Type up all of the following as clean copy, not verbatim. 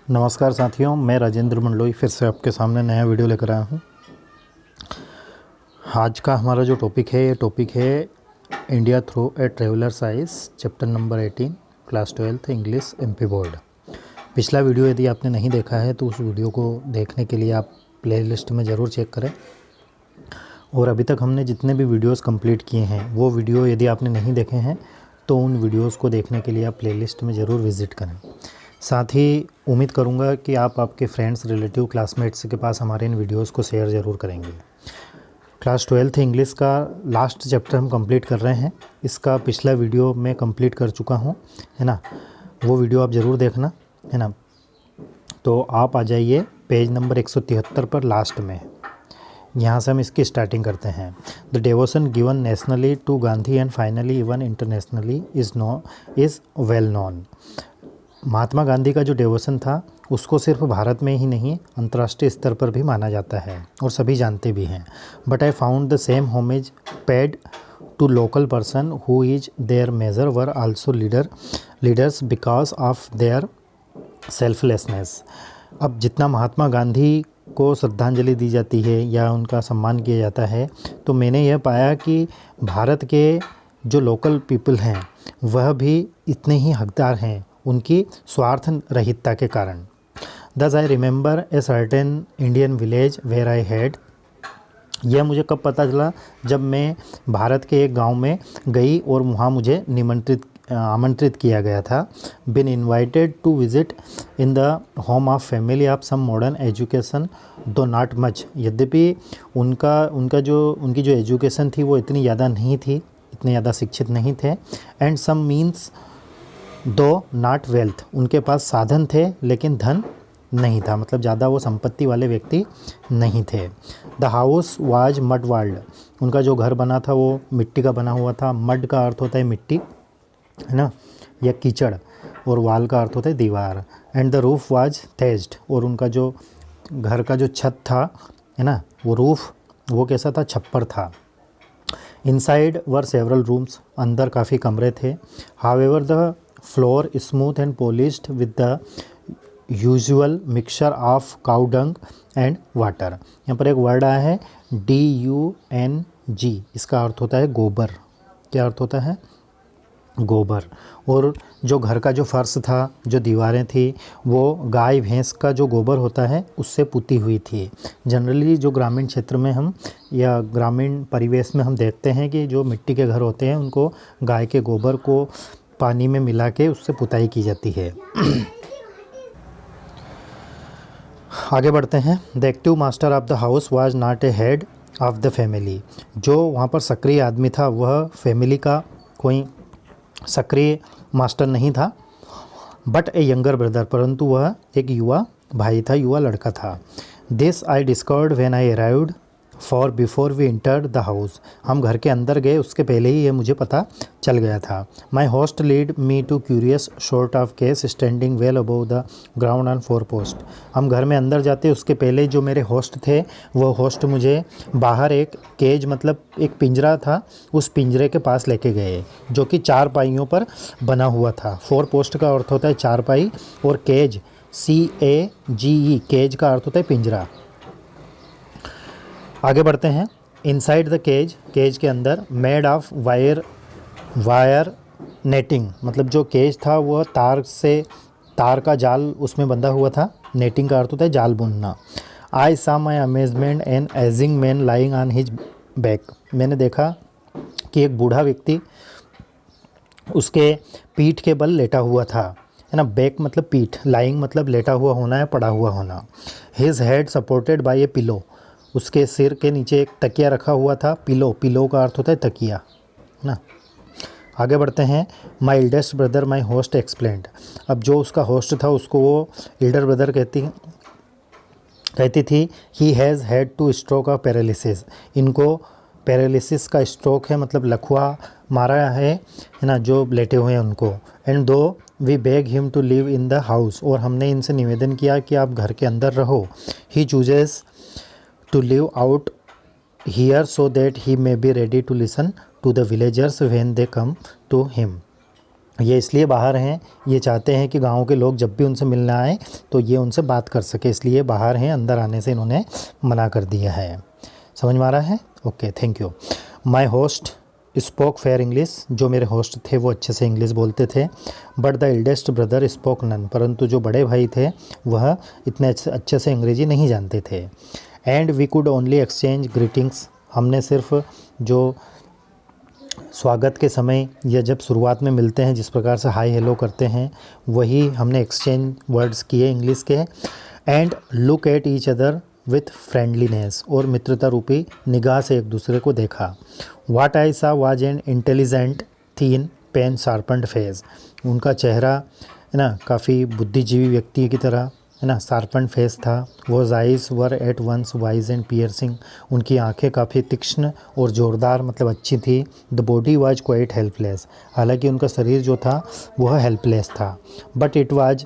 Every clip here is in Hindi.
नमस्कार साथियों, मैं राजेंद्र मंडलोई फिर से आपके सामने नया वीडियो लेकर आया हूँ। आज का हमारा जो टॉपिक है, ये टॉपिक है India through a travellers eyes, chapter number 18, class 12 English MP board. पिछला वीडियो यदि आपने नहीं देखा है तो उस वीडियो को देखने के लिए आप प्लेलिस्ट में ज़रूर चेक करें। और अभी तक हमने जितने भी वीडियोस कंप्लीट किए हैं वो वीडियो यदि आपने नहीं देखे हैं तो उन वीडियोस को देखने के लिए आप प्लेलिस्ट में ज़रूर विज़िट करें। साथ ही उम्मीद करूंगा कि आप आपके फ्रेंड्स, रिलेटिव, क्लासमेट्स के पास हमारे इन वीडियोस को शेयर ज़रूर करेंगे। क्लास 12 इंग्लिश का लास्ट चैप्टर हम कंप्लीट कर रहे हैं। इसका पिछला वीडियो मैं कंप्लीट कर चुका हूं, है ना। वो वीडियो आप ज़रूर देखना, है ना। तो आप आ जाइए पेज नंबर 173 पर लास्ट में। यहाँ से हम इसकी स्टार्टिंग करते हैं। The devotion given nationally to Gandhi and finally even internationally is well known. Mahatma Gandhi का जो डेवोशन था उसको सिर्फ भारत में ही नहीं अंतर्राष्ट्रीय स्तर पर भी माना जाता है और सभी जानते भी हैं। But I found the same homage paid to local person who is there major were also leaders because of their selflessness. अब जितना महात्मा गांधी को श्रद्धांजलि दी जाती है या उनका सम्मान किया जाता है, तो मैंने यह पाया कि भारत के जो लोकल पीपल हैं वह भी इतने ही हकदार हैं उनकी स्वार्थ रहितता के कारण। This I remember a certain Indian village where I had, यह मुझे कब पता चला, जब मैं भारत के एक गांव में गई और वहां मुझे आमंत्रित किया गया था। Been invited to visit in the home of family of some modern education though not much. यद्यपि उनकी जो एजुकेशन थी वो इतनी ज़्यादा नहीं थी, इतने ज़्यादा शिक्षित नहीं थे। एंड सम मीन्स दो नॉट वेल्थ, उनके पास साधन थे लेकिन धन नहीं था, मतलब ज़्यादा वो संपत्ति वाले व्यक्ति नहीं थे। The house was mud walled, उनका जो घर बना था वो मिट्टी का बना हुआ था। मड का अर्थ होता है मिट्टी, है ना, या कीचड़, और वाल का अर्थ होता है दीवार। एंड द रूफ वाज थेज्ड, और उनका जो घर का जो छत था, है ना, वो रूफ वो कैसा था, छप्पर था। इनसाइड वर सेवरल रूम्स, अंदर काफ़ी कमरे थे। However the floor smooth and polished with the usual mixture of cow dung and water. यहाँ पर एक वर्ड आया है DUNG, इसका अर्थ होता है गोबर। क्या अर्थ होता है? गोबर। और जो घर का जो फर्श था, जो दीवारें थी, वो गाय भैंस का जो गोबर होता है उससे पुती हुई थी। जनरली जो ग्रामीण क्षेत्र में हम या ग्रामीण परिवेश में हम देखते हैं कि जो मिट्टी के घर होते हैं उनको गाय के गोबर को पानी में मिला के उससे पुताई की जाती है। आगे बढ़ते हैं। The active master of the house was not a head of the family, जो वहाँ पर सक्रिय आदमी था वह फैमिली का कोई सक्रिय मास्टर नहीं था। बट ए यंगर ब्रदर, परंतु वह एक युवा भाई था, युवा लड़का था। This I discovered when I arrived for before we entered the house, हम घर के अंदर गए उसके पहले ही ये मुझे पता चल गया था। My host lead me to curious sort of cage standing well above the ground on 4 post. हम घर में अंदर जाते उसके पहले जो मेरे होस्ट थे वो होस्ट मुझे बाहर एक केज, मतलब एक पिंजरा था, उस पिंजरे के पास लेके गए जो कि 4 पाइयों पर बना हुआ था। 4 पोस्ट का अर्थ होता है 4 पाई, और केज CAGE, केज का अर्थ होता है पिंजरा। आगे बढ़ते हैं। इनसाइड द केज, केज के अंदर, मेड ऑफ वायर नेटिंग, मतलब जो केज था वो तार का जाल उसमें बंधा हुआ था। नेटिंग का अर्थ होता है जाल बुनना। I saw my amazement an aging man lying on his back, मैंने देखा कि एक बूढ़ा व्यक्ति उसके पीठ के बल लेटा हुआ था, है ना। बैक मतलब पीठ, लाइंग मतलब लेटा हुआ होना या पड़ा हुआ होना। His head supported by A pillow, उसके सिर के नीचे एक तकिया रखा हुआ था। पिलो का अर्थ होता है तकिया, ना। आगे बढ़ते हैं। My eldest brother my host explained, अब जो उसका होस्ट था उसको वो एल्डर ब्रदर कहती थी। He has had two stroke of paralysis, इनको पैरालिसिस का स्ट्रोक है, मतलब लकवा मारा है ना, जो लेटे हुए हैं उनको। And though we beg him to live in the house, और हमने इनसे निवेदन किया कि आप घर के अंदर रहो। ही chooses to live out here so that he may be ready to listen to the villagers when they come to him. ये इसलिए बाहर हैं, ये चाहते हैं कि गांव के लोग जब भी उनसे मिलना आए तो ये उनसे बात कर सके, इसलिए बाहर हैं, अंदर आने से इन्होंने मना कर दिया है। समझ में आ रहा है? Okay, thank you. My host spoke fair English, जो मेरे होस्ट थे वो अच्छे से इंग्लिश बोलते थे। But the eldest brother spoke none, परंतु जो बड़े भाई थे वह इतने अच्छे से अंग्रेज़ी नहीं जानते थे। And we could only exchange greetings, हमने सिर्फ जो स्वागत के समय या जब शुरुआत में मिलते हैं जिस प्रकार से हाय हेलो करते हैं वही हमने एक्सचेंज वर्ड्स किए इंग्लिश के। And look at each other with friendliness, और मित्रता रूपी निगाह से एक दूसरे को देखा। What I saw was an intelligent thin pain sharpened face, उनका चेहरा है ना काफ़ी बुद्धिजीवी व्यक्ति की तरह है ना शार्पन फेस था। वो eyes were at once wise and piercing, उनकी आंखें काफ़ी तीक्ष्ण और ज़ोरदार मतलब अच्छी थी। The body was quite helpless, हालांकि उनका शरीर जो था वह हेल्पलेस था। But it was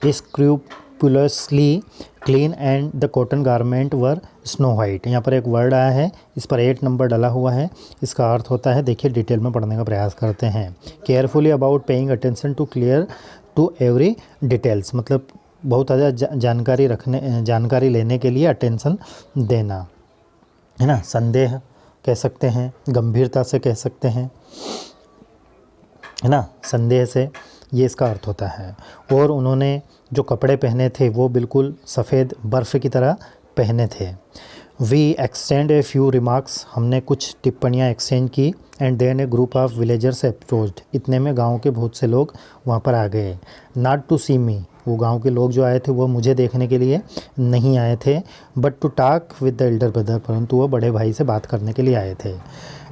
scrupulously clean and the cotton garment were snow white. यहाँ पर एक वर्ड आया है, इस पर 8 नंबर डला हुआ है, इसका अर्थ होता है, देखिए डिटेल में पढ़ने का प्रयास करते हैं। Carefully about paying attention to clear to every details, मतलब बहुत ज़्यादा जानकारी लेने के लिए अटेंशन देना, है ना। संदेह कह सकते हैं, गंभीरता से कह सकते हैं, है ना, संदेह से, ये इसका अर्थ होता है। और उन्होंने जो कपड़े पहने थे वो बिल्कुल सफ़ेद बर्फ़ की तरह पहने थे। We exchange a few remarks, हमने कुछ टिप्पणियाँ एक्सचेंज की। And then a group of villagers approached, इतने में गांव के बहुत से लोग वहाँ पर आ गए। नॉट टू सी मी, वो गांव के लोग जो आए थे वो मुझे देखने के लिए नहीं आए थे, but to talk with the elder brother, परंतु वो बड़े भाई से बात करने के लिए आए थे।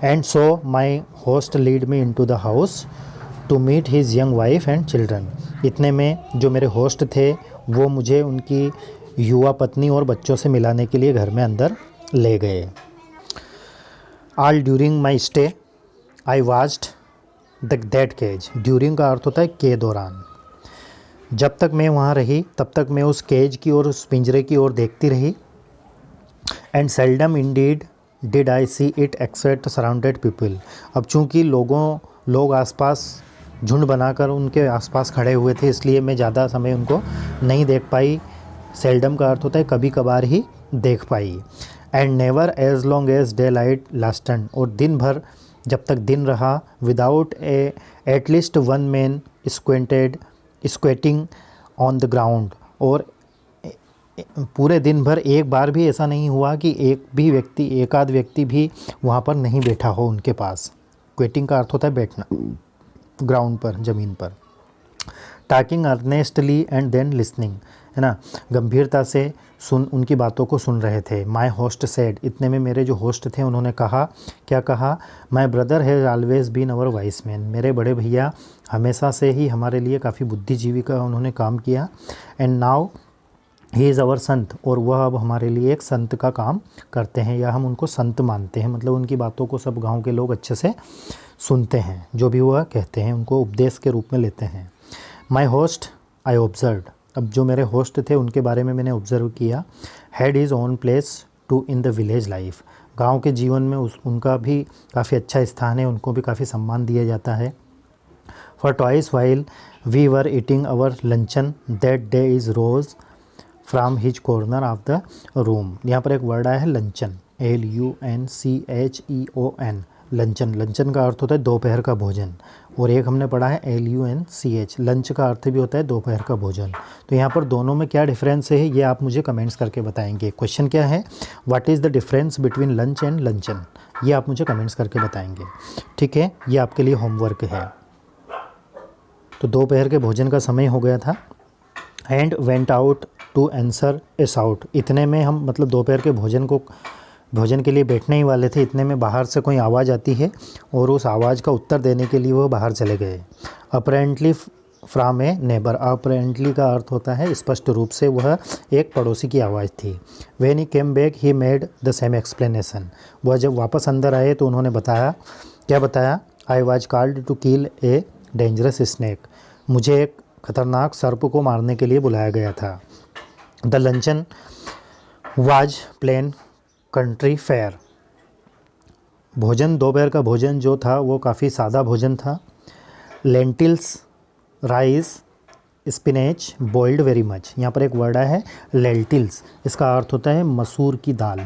And so my host lead me into the house to meet his young wife and children, इतने में जो मेरे होस्ट थे वो मुझे उनकी युवा पत्नी और बच्चों से मिलाने के लिए घर में अंदर ले गए। All during my stay I watched that cage, during का अर्थ होता है के दौरान, जब तक मैं वहाँ रही तब तक मैं उस केज की और उस पिंजरे की ओर देखती रही। And seldom indeed did I see it except surrounded people, अब चूँकि लोग आसपास झुंड बनाकर उनके आसपास खड़े हुए थे इसलिए मैं ज़्यादा समय उनको नहीं देख पाई। सेल्डम का अर्थ होता है कभी कभार ही देख पाई। And never as long as daylight lasted, और दिन भर जब तक दिन रहा, without at least one man squatting on the ground, और पूरे दिन भर एक बार भी ऐसा नहीं हुआ कि एक आध व्यक्ति भी वहाँ पर नहीं बैठा हो उनके पास। क्वेटिंग का अर्थ होता है बैठना, ग्राउंड पर, ज़मीन पर। Talking earnestly and then listening, है ना, गंभीरता से उनकी बातों को सुन रहे थे। माई होस्ट सेड, इतने में मेरे जो होस्ट थे उन्होंने कहा, क्या कहा, my brother has always been our wise man, मेरे बड़े भैया हमेशा से ही हमारे लिए काफ़ी बुद्धिजीवी का उन्होंने काम किया। And now he is our संत, और वह अब हमारे लिए एक संत का काम करते हैं, या हम उनको संत मानते हैं, मतलब उनकी बातों को सब गांव के लोग अच्छे से सुनते हैं, जो भी वह कहते हैं उनको उपदेश के रूप में लेते हैं। माई होस्ट आई ऑब्जर्व, अब जो मेरे होस्ट थे उनके बारे में मैंने ऑब्ज़र्व किया। Had his own place to in the village life, गांव के जीवन में उनका भी काफ़ी अच्छा स्थान है, उनको भी काफ़ी सम्मान दिया जाता है। For twice while we were eating our luncheon that day is rose from his corner of the room, यहाँ पर एक वर्ड आया है लंचन, LUNCHEON, लंचन। लंचन का अर्थ होता है दोपहर का भोजन, और एक हमने पढ़ा है LUNCH, लंच का अर्थ भी होता है दोपहर का भोजन। तो यहाँ पर दोनों में क्या डिफरेंस है ये आप मुझे कमेंट्स करके बताएंगे। क्वेश्चन क्या है, what is the difference between lunch and luncheon, ये आप मुझे कमेंट्स करके बताएंगे, ठीक है। ये आपके लिए होमवर्क है। तो दोपहर के भोजन का समय हो गया था। And went out to answer a shout, इतने में हम मतलब दोपहर के भोजन के लिए बैठने ही वाले थे, इतने में बाहर से कोई आवाज़ आती है और उस आवाज़ का उत्तर देने के लिए वो बाहर चले गए। Apparently from A neighbour, apparently का अर्थ होता है स्पष्ट रूप से, वह एक पड़ोसी की आवाज़ थी। When he came back he made the same explanation, वह जब वापस अंदर आए तो उन्होंने बताया, क्या बताया, I was called to kill a dangerous snake, मुझे एक खतरनाक सर्प को मारने के लिए बुलाया गया था। The luncheon was plain country fare, भोजन दोपहर का भोजन जो था वो काफ़ी सादा भोजन था। Lentils, rice, spinach boiled very much. यहाँ पर एक वर्ड है लेंटिल्स, इसका अर्थ होता है मसूर की दाल।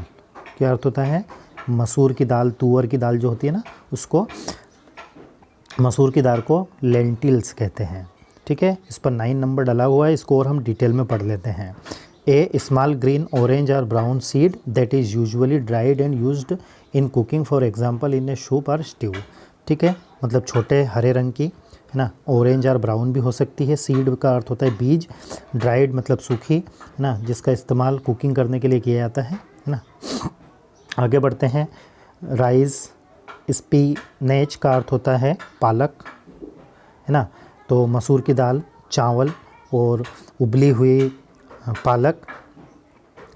क्या अर्थ होता है? मसूर की दाल, तुअर की दाल जो होती है ना, उसको मसूर की दाल को लेंटिल्स कहते हैं। ठीक है, इस पर 9 नंबर डला हुआ है, इसको और हम डिटेल में पढ़ लेते हैं। ए स्मॉल ग्रीन ऑरेंज और brown seed that is usually dried and used in cooking, for example in A soup और स्ट्यू। ठीक है, मतलब छोटे हरे रंग की, है ना, ऑरेंज और ब्राउन भी हो सकती है। सीड का अर्थ होता है बीज, ड्राइड मतलब सूखी, है ना, जिसका इस्तेमाल कुकिंग करने के लिए किया जाता है ना। आगे बढ़ते हैं। राइस, स्पिनेच का अर्थ होता है पालक, है ना, तो मसूर की दाल, चावल और उबली हुई पालक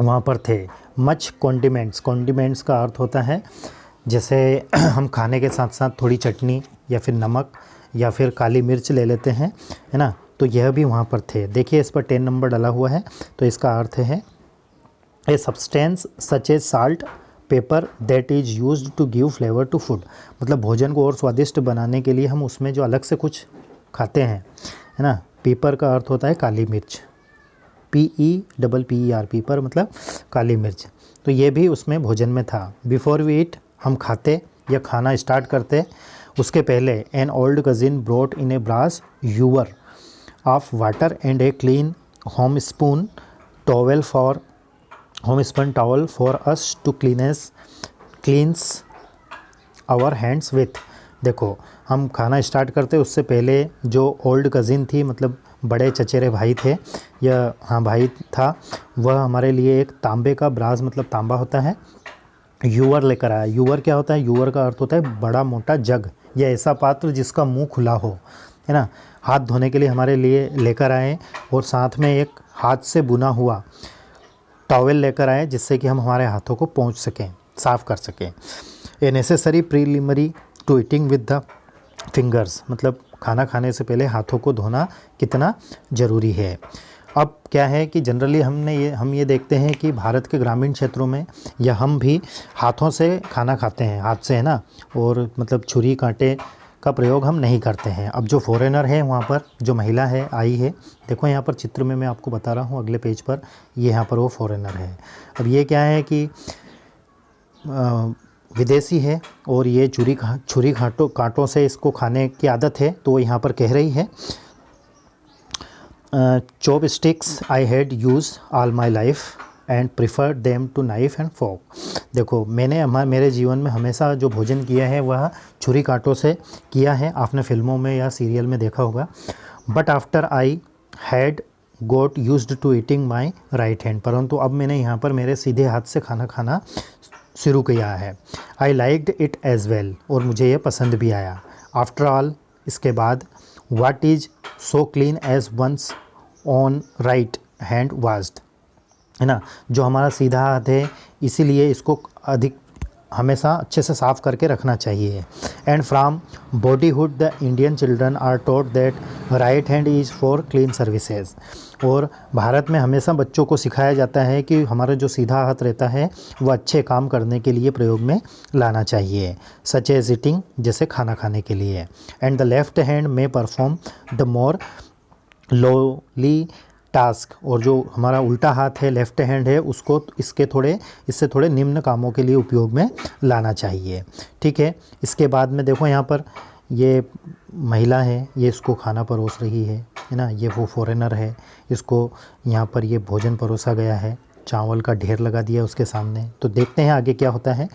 वहाँ पर थे। मच कॉन्डिमेंट्स, कॉन्डिमेंट्स का अर्थ होता है जैसे हम खाने के साथ साथ थोड़ी चटनी या फिर नमक या फिर काली मिर्च ले लेते हैं, है ना, तो यह भी वहाँ पर थे। देखिए इस पर 10 नंबर डला हुआ है, तो इसका अर्थ है a substance such as salt pepper that is used to give flavour to food. मतलब भोजन को और स्वादिष्ट बनाने के लिए हम उसमें जो अलग से कुछ खाते हैं, है ना। पेपर का अर्थ होता है काली मिर्च, PER, पेपर मतलब काली मिर्च, तो ये भी उसमें भोजन में था। बिफोर वी ईट, हम खाते या खाना स्टार्ट करते उसके पहले, an old cousin brought in a brass ewer of water and a clean homespun towel for us to cleanse our hands with. देखो हम खाना स्टार्ट करते उससे पहले जो ओल्ड कज़िन थी, मतलब बड़े चचेरे भाई थे या हाँ भाई था, वह हमारे लिए एक तांबे का ब्रास मतलब तांबा होता है, यूवर लेकर आया। यूवर क्या होता है? यूवर का अर्थ होता है बड़ा मोटा जग या ऐसा पात्र जिसका मुंह खुला हो, है ना। हाथ धोने के लिए हमारे लिए लेकर आए और साथ में एक हाथ से बुना हुआ टॉवेल लेकर आए जिससे कि हम हमारे हाथों को पोंछ सकें, साफ़ कर सकें। A necessary preliminary to eating with the fingers, मतलब खाना खाने से पहले हाथों को धोना कितना ज़रूरी है। अब क्या है कि जनरली हम ये देखते हैं कि भारत के ग्रामीण क्षेत्रों में या हम भी हाथों से खाना खाते हैं, हाथ से, है ना, और मतलब छुरी कांटे का प्रयोग हम नहीं करते हैं। अब जो फॉरेनर है वहाँ पर जो महिला है आई है, देखो यहाँ पर चित्र में मैं आपको बता रहा हूँ अगले पेज पर, ये यहाँ पर वो फॉरेनर है। अब ये क्या है कि विदेशी है और ये छुरी कांटों से इसको खाने की आदत है, तो यहाँ पर कह रही है chopsticks I had use all my life and prefer them to knife and fork. देखो मेरे जीवन में हमेशा जो भोजन किया है वह छुरी कांटों से किया है, आपने फिल्मों में या सीरियल में देखा होगा। But after I had got used to eating my right hand, परंतु अब मैंने यहाँ पर मेरे सीधे हाथ से खाना खाना शुरू किया है। I liked it as well, और मुझे ये पसंद भी आया। आफ्टर ऑल, इसके बाद, what is so clean as one's own right hand washed, है ना, जो हमारा सीधा हाथ है इसीलिए इसको अधिक हमेशा अच्छे से साफ़ करके रखना चाहिए। And from babyhood the Indian children are taught that right hand is for clean services, और भारत में हमेशा बच्चों को सिखाया जाता है कि हमारा जो सीधा हाथ रहता है वह अच्छे काम करने के लिए प्रयोग में लाना चाहिए, सच एज ईटिंग, जैसे खाना खाने के लिए। एंड द लेफ्ट हैंड में perform the more lolly task, और जो हमारा उल्टा हाथ है, लेफ्ट हैंड है, उसको इससे थोड़े निम्न कामों के लिए उपयोग में लाना चाहिए। ठीक है, इसके बाद में देखो यहाँ पर ये महिला है, ये इसको खाना परोस रही है ना, ये वो फॉरेनर है, इसको यहाँ पर ये भोजन परोसा गया है, चावल का ढेर लगा दिया उसके सामने। तो देखते हैं आगे क्या होता है।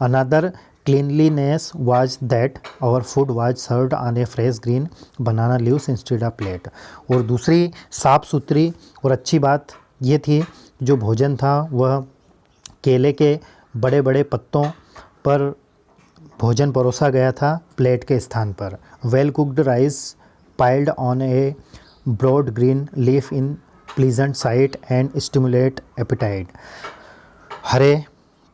Another cleanliness was that our food was served on a fresh green banana leaves instead of plate, और दूसरी साफ़ सुथरी और अच्छी बात ये थी जो भोजन था वह केले के बड़े बड़े पत्तों पर भोजन परोसा गया था, प्लेट के स्थान पर। Well cooked rice piled on a broad green leaf in pleasant sight and stimulate appetite. हरे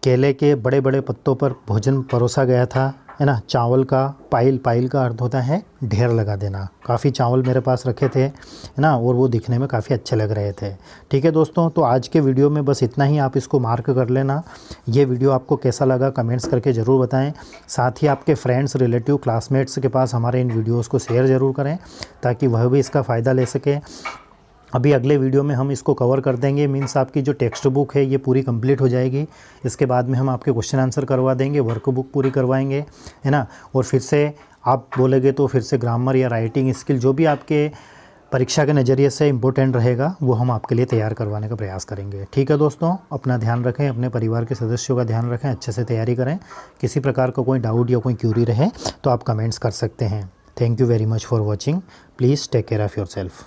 केले के बड़े बड़े पत्तों पर भोजन परोसा गया था, है ना। चावल का पाइल, पाइल का अर्थ होता है ढेर लगा देना। काफ़ी चावल मेरे पास रखे थे, है ना, और वो दिखने में काफ़ी अच्छे लग रहे थे। ठीक है दोस्तों, तो आज के वीडियो में बस इतना ही, आप इसको मार्क कर लेना। ये वीडियो आपको कैसा लगा कमेंट्स करके ज़रूर बताएं। साथ ही आपके फ्रेंड्स, रिलेटिव, क्लासमेट्स के पास हमारे इन वीडियोज़ को शेयर ज़रूर करें ताकि वह भी इसका फ़ायदा ले सके। अभी अगले वीडियो में हम इसको कवर कर देंगे, मीन्स आपकी जो टेक्स्ट बुक है ये पूरी कंप्लीट हो जाएगी। इसके बाद में हम आपके क्वेश्चन आंसर करवा देंगे, वर्क बुक पूरी करवाएंगे, है ना। और फिर से आप बोलेंगे तो फिर से ग्रामर या राइटिंग स्किल जो भी आपके परीक्षा के नज़रिए से इम्पोर्टेंट रहेगा वो हम आपके लिए तैयार करवाने का प्रयास करेंगे। ठीक है दोस्तों, अपना ध्यान रखें, अपने परिवार के सदस्यों का ध्यान रखें, अच्छे से तैयारी करें। किसी प्रकार का कोई डाउट या कोई क्यूरी रहे तो आप कमेंट्स कर सकते हैं। Thank you very much for watching. Please take care of your self.